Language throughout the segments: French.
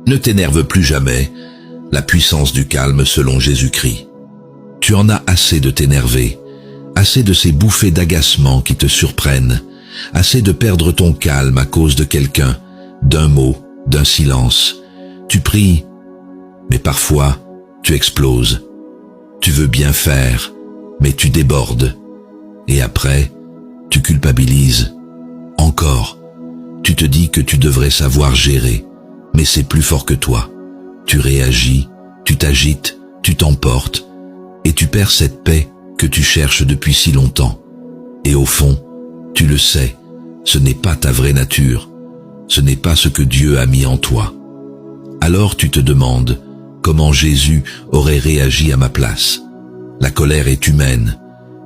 Ne t'énerve plus jamais, la puissance du calme selon Jésus-Christ. Tu en as assez de t'énerver, assez de ces bouffées d'agacement qui te surprennent, assez de perdre ton calme à cause de quelqu'un, d'un mot, d'un silence. Tu pries, mais parfois tu exploses. Tu veux bien faire, mais tu débordes. Et après, tu culpabilises. Encore, tu te dis que tu devrais savoir gérer, mais c'est plus fort que toi. Tu réagis, tu t'agites, tu t'emportes, et tu perds cette paix que tu cherches depuis si longtemps. Et au fond, tu le sais, ce n'est pas ta vraie nature, ce n'est pas ce que Dieu a mis en toi. Alors tu te demandes comment Jésus aurait réagi à ma place. La colère est humaine,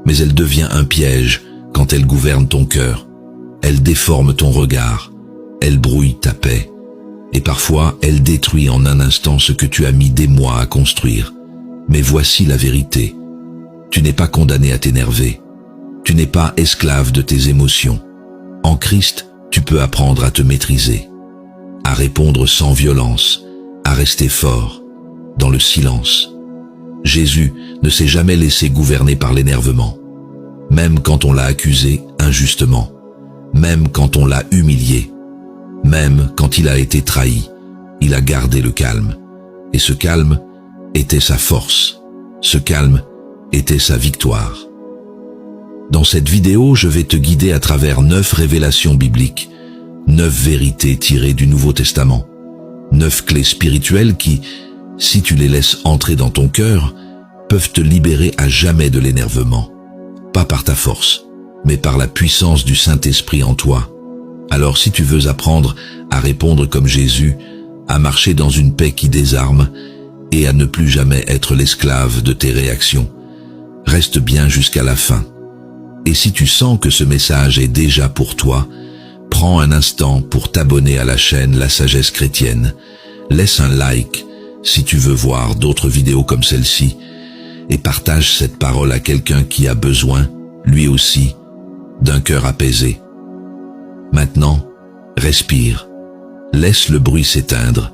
mais elle devient un piège quand elle gouverne ton cœur. Elle déforme ton regard, elle brouille ta paix, et parfois elle détruit en un instant ce que tu as mis des mois à construire. Mais voici la vérité. Tu n'es pas condamné à t'énerver. Tu n'es pas esclave de tes émotions. En Christ, tu peux apprendre à te maîtriser, à répondre sans violence, à rester fort, dans le silence. Jésus ne s'est jamais laissé gouverner par l'énervement, même quand on l'a accusé injustement, même quand on l'a humilié, même quand il a été trahi, il a gardé le calme. Et ce calme était sa force, ce calme était sa victoire. Dans cette vidéo, je vais te guider à travers 9 révélations bibliques, 9 vérités tirées du Nouveau Testament, 9 clés spirituelles qui, si tu les laisses entrer dans ton cœur, peuvent te libérer à jamais de l'énervement. Pas par ta force, mais par la puissance du Saint-Esprit en toi. Alors si tu veux apprendre à répondre comme Jésus, à marcher dans une paix qui désarme et à ne plus jamais être l'esclave de tes réactions, reste bien jusqu'à la fin. Et si tu sens que ce message est déjà pour toi, prends un instant pour t'abonner à la chaîne La Sagesse Chrétienne. Laisse un like si tu veux voir d'autres vidéos comme celle-ci et partage cette parole à quelqu'un qui a besoin, lui aussi, d'un cœur apaisé. Maintenant, respire, laisse le bruit s'éteindre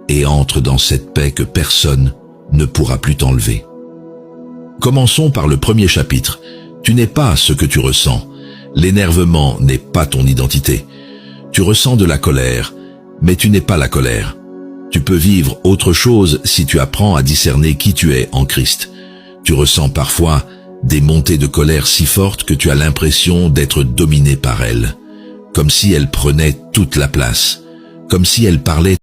et entre dans cette paix que personne ne pourra plus t'enlever. Commençons par le premier chapitre. Tu n'es pas ce que tu ressens. L'énervement n'est pas ton identité. Tu ressens de la colère, mais tu n'es pas la colère. Tu peux vivre autre chose si tu apprends à discerner qui tu es en Christ. Tu ressens parfois des montées de colère si fortes que tu as l'impression d'être dominé par elles, comme si elles prenaient toute la place, comme si elles parlaient